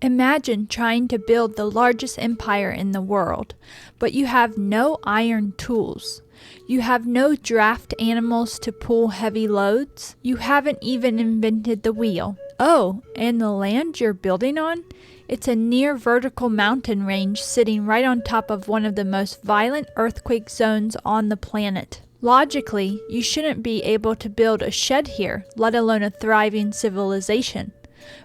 Imagine trying to build the largest empire in the world, but you have no iron tools. You have no draft animals to pull heavy loads. You haven't even invented the wheel. Oh, and the land you're building on? It's a near vertical mountain range sitting right on top of one of the most violent earthquake zones on the planet. Logically, you shouldn't be able to build a shed here, let alone a thriving civilization.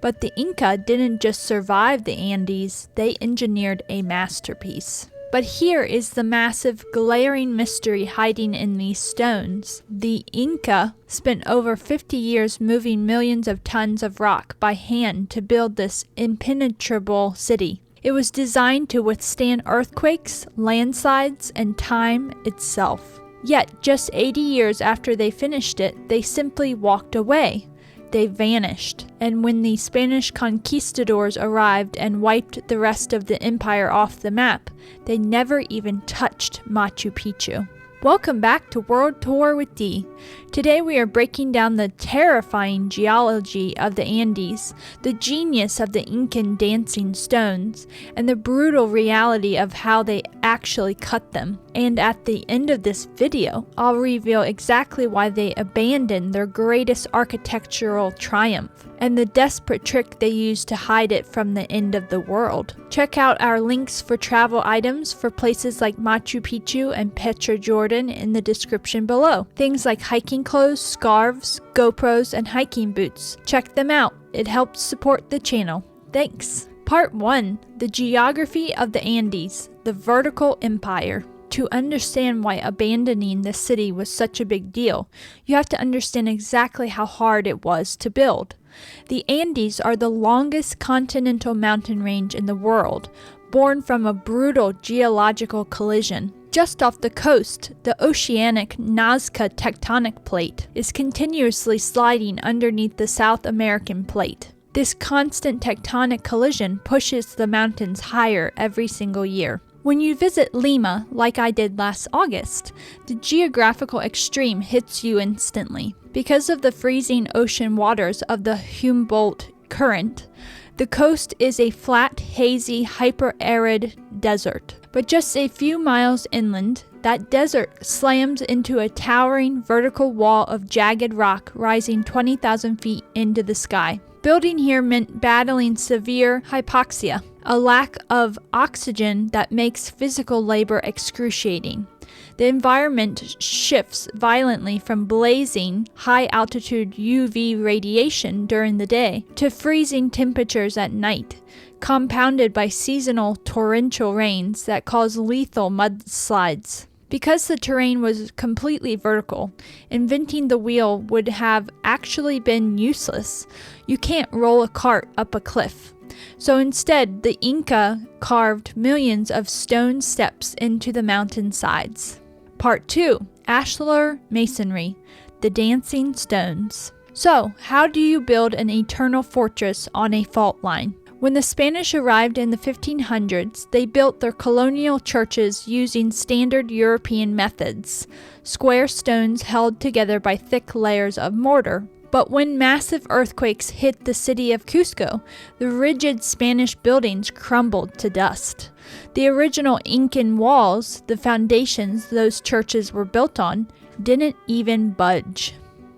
But the Inca didn't just survive the Andes, they engineered a masterpiece. But here is the massive, glaring mystery hiding in these stones. The Inca spent over 50 years moving millions of tons of rock by hand to build this impenetrable city. It was designed to withstand earthquakes, landslides, and time itself. Yet, just 80 years after they finished it, they simply walked away. They vanished, and when the Spanish conquistadors arrived and wiped the rest of the empire off the map, they never even touched Machu Picchu. Welcome back to World Tour with Dee. Today we are breaking down the terrifying geology of the Andes, the genius of the Incan dancing stones, and the brutal reality of how they actually cut them. And at the end of this video, I'll reveal exactly why they abandoned their greatest architectural triumph and the desperate trick they used to hide it from the end of the world. Check out our links for travel items for places like Machu Picchu and Petra, Jordan in the description below. Things like hiking clothes, scarves, GoPros, and hiking boots. Check them out. It helps support the channel. Thanks. Part 1. The Geography of the Andes, the Vertical Empire. To understand why abandoning this city was such a big deal, you have to understand exactly how hard it was to build. The Andes are the longest continental mountain range in the world, born from a brutal geological collision. Just off the coast, the oceanic Nazca tectonic plate is continuously sliding underneath the South American plate. This constant tectonic collision pushes the mountains higher every single year. When you visit Lima, like I did last August, the geographical extreme hits you instantly. Because of the freezing ocean waters of the Humboldt Current, the coast is a flat, hazy, hyper-arid desert. But just a few miles inland, that desert slams into a towering vertical wall of jagged rock rising 20,000 feet into the sky. Building here meant battling severe hypoxia, a lack of oxygen that makes physical labor excruciating. The environment shifts violently from blazing, high-altitude UV radiation during the day to freezing temperatures at night, compounded by seasonal torrential rains that cause lethal mudslides. Because the terrain was completely vertical, inventing the wheel would have actually been useless. You can't roll a cart up a cliff. So instead, the Inca carved millions of stone steps into the mountain sides. Part 2. Ashlar Masonry, the Dancing Stones. So, how do you build an eternal fortress on a fault line? When the Spanish arrived in the 1500s, they built their colonial churches using standard European methods, square stones held together by thick layers of mortar. But when massive earthquakes hit the city of Cusco, the rigid Spanish buildings crumbled to dust. The original Incan walls, the foundations those churches were built on, didn't even budge.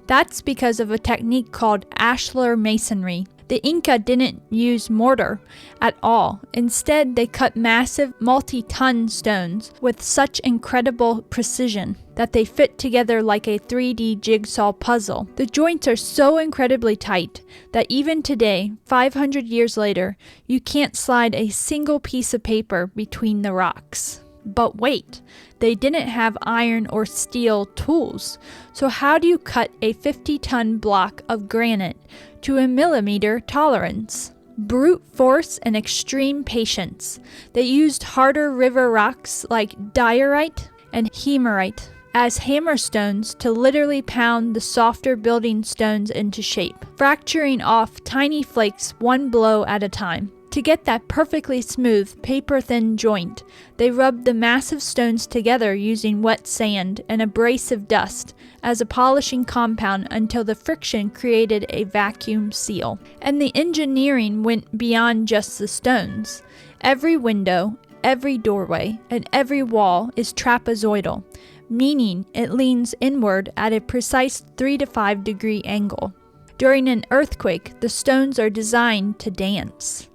That's because of a technique called ashlar masonry. The Inca didn't use mortar at all. Instead, they cut massive multi-ton stones with such incredible precision that they fit together like a 3D jigsaw puzzle. The joints are so incredibly tight that even today, 500 years later, you can't slide a single piece of paper between the rocks. But wait, they didn't have iron or steel tools. So how do you cut a 50-ton block of granite to a millimeter tolerance? Brute force and extreme patience. They used harder river rocks like diorite and hemerite as hammerstones to literally pound the softer building stones into shape, fracturing off tiny flakes one blow at a time. To get that perfectly smooth, paper-thin joint, they rubbed the massive stones together using wet sand and abrasive dust as a polishing compound until the friction created a vacuum seal. And the engineering went beyond just the stones. Every window, every doorway, and every wall is trapezoidal, meaning it leans inward at a precise 3 to 5 degree angle. During an earthquake, the stones are designed to dance.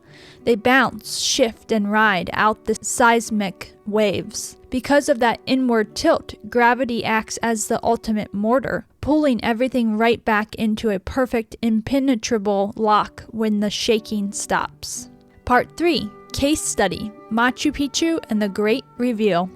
They bounce, shift, and ride out the seismic waves. Because of that inward tilt, gravity acts as the ultimate mortar, pulling everything right back into a perfect, impenetrable lock when the shaking stops. Part 3. Case Study, Machu Picchu and the Great Reveal.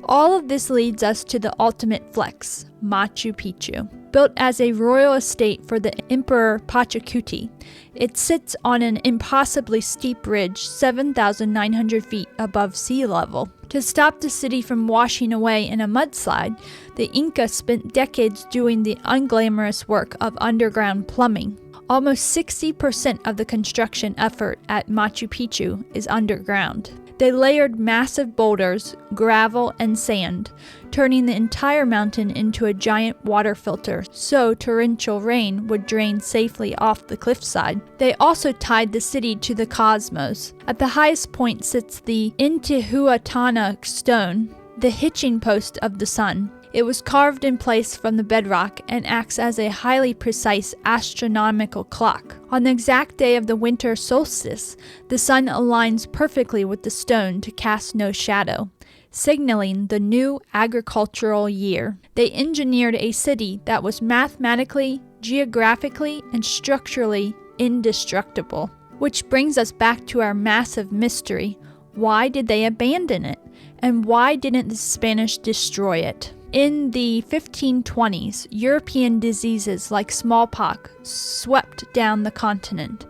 All of this leads us to the ultimate flex, Machu Picchu. Built as a royal estate for the Emperor Pachacuti, it sits on an impossibly steep ridge 7,900 feet above sea level. To stop the city from washing away in a mudslide, the Inca spent decades doing the unglamorous work of underground plumbing. Almost 60% of the construction effort at Machu Picchu is underground. They layered massive boulders, gravel, and sand, turning the entire mountain into a giant water filter so torrential rain would drain safely off the cliffside. They also tied the city to the cosmos. At the highest point sits the Intihuatana stone, the hitching post of the sun. It was carved in place from the bedrock and acts as a highly precise astronomical clock. On the exact day of the winter solstice, the sun aligns perfectly with the stone to cast no shadow, signaling the new agricultural year. They engineered a city that was mathematically, geographically, and structurally indestructible. Which brings us back to our massive mystery. Why did they abandon it? And why didn't the Spanish destroy it? In the 1520s, European diseases like smallpox swept down the continent,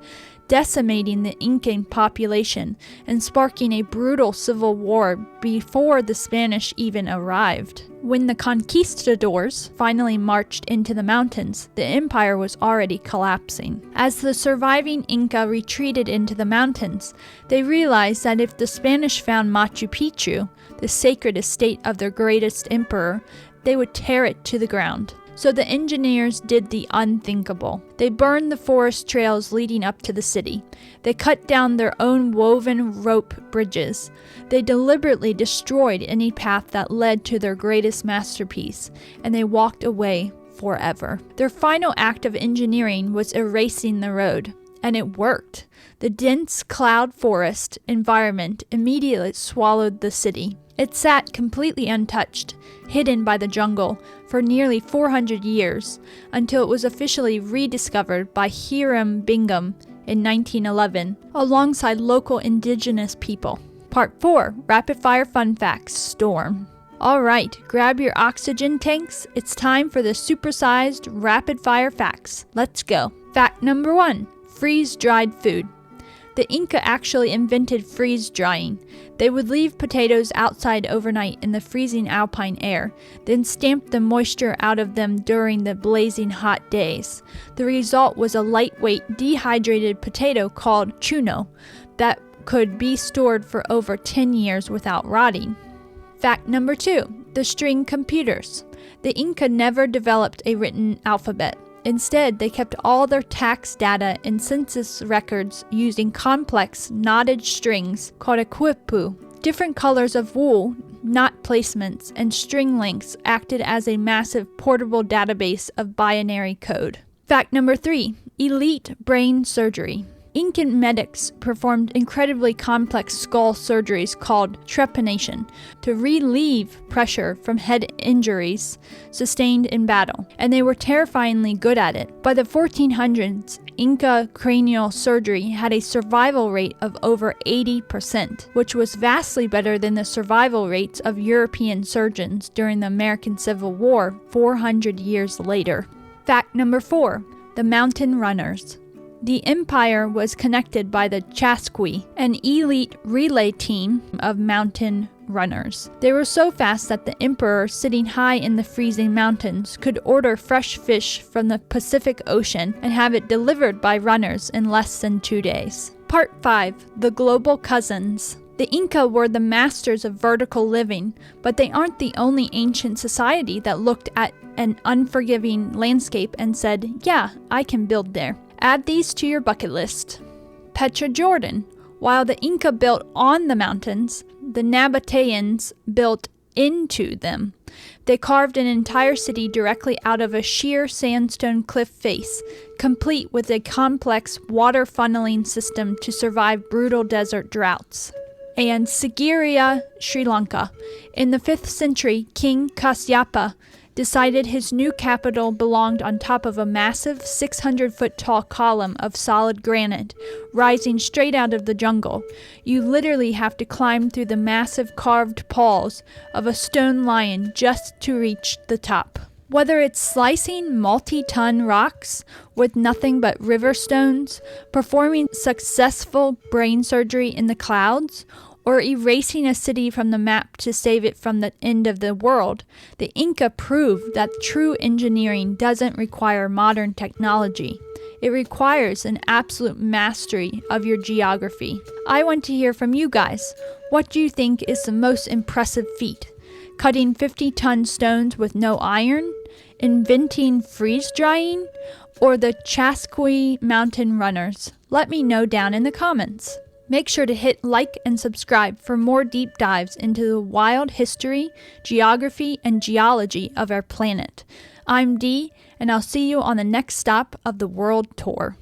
decimating the Incan population and sparking a brutal civil war before the Spanish even arrived. When the conquistadors finally marched into the mountains, the empire was already collapsing. As the surviving Inca retreated into the mountains, they realized that if the Spanish found Machu Picchu, the sacred estate of their greatest emperor, they would tear it to the ground. So the engineers did the unthinkable. They burned the forest trails leading up to the city. They cut down their own woven rope bridges. They deliberately destroyed any path that led to their greatest masterpiece, and they walked away forever. Their final act of engineering was erasing the road, and it worked. The dense cloud forest environment immediately swallowed the city. It sat completely untouched, hidden by the jungle, for nearly 400 years, until it was officially rediscovered by Hiram Bingham in 1911, alongside local indigenous people. Part 4, Rapid Fire Fun Facts, Storm. Alright, grab your oxygen tanks. It's time for the supersized rapid fire facts. Let's go. Fact number 1, freeze-dried food. The Inca actually invented freeze drying. They would leave potatoes outside overnight in the freezing alpine air, then stamp the moisture out of them during the blazing hot days. The result was a lightweight, dehydrated potato called chuno that could be stored for over 10 years without rotting. Fact number 2, the string computers. The Inca never developed a written alphabet. Instead, they kept all their tax data and census records using complex, knotted strings called a quipu. Different colors of wool, knot placements, and string lengths acted as a massive portable database of binary code. Fact number 3, elite brain surgery. Incan medics performed incredibly complex skull surgeries called trepanation to relieve pressure from head injuries sustained in battle, and they were terrifyingly good at it. By the 1400s, Inca cranial surgery had a survival rate of over 80%, which was vastly better than the survival rates of European surgeons during the American Civil War 400 years later. Fact number 4, the mountain runners. The empire was connected by the Chasqui, an elite relay team of mountain runners. They were so fast that the emperor, sitting high in the freezing mountains, could order fresh fish from the Pacific Ocean and have it delivered by runners in less than 2 days. Part 5. The Global Cousins. The Inca were the masters of vertical living, but they aren't the only ancient society that looked at an unforgiving landscape and said, yeah, I can build there. Add these to your bucket list. Petra, Jordan. While the Inca built on the mountains, the Nabateans built into them. They carved an entire city directly out of a sheer sandstone cliff face, complete with a complex water funneling system to survive brutal desert droughts. And Sigiriya, Sri Lanka. In the 5th century, King Kasyapa decided his new capital belonged on top of a massive 600-foot-tall column of solid granite, rising straight out of the jungle. You literally have to climb through the massive carved paws of a stone lion just to reach the top. Whether it's slicing multi-ton rocks with nothing but river stones, performing successful brain surgery in the clouds, or erasing a city from the map to save it from the end of the world, the Inca proved that true engineering doesn't require modern technology. It requires an absolute mastery of your geography. I want to hear from you guys. What do you think is the most impressive feat? Cutting 50-ton stones with no iron? Inventing freeze-drying? Or the Chasqui mountain runners? Let me know down in the comments. Make sure to hit like and subscribe for more deep dives into the wild history, geography, and geology of our planet. I'm Dee, and I'll see you on the next stop of the world tour.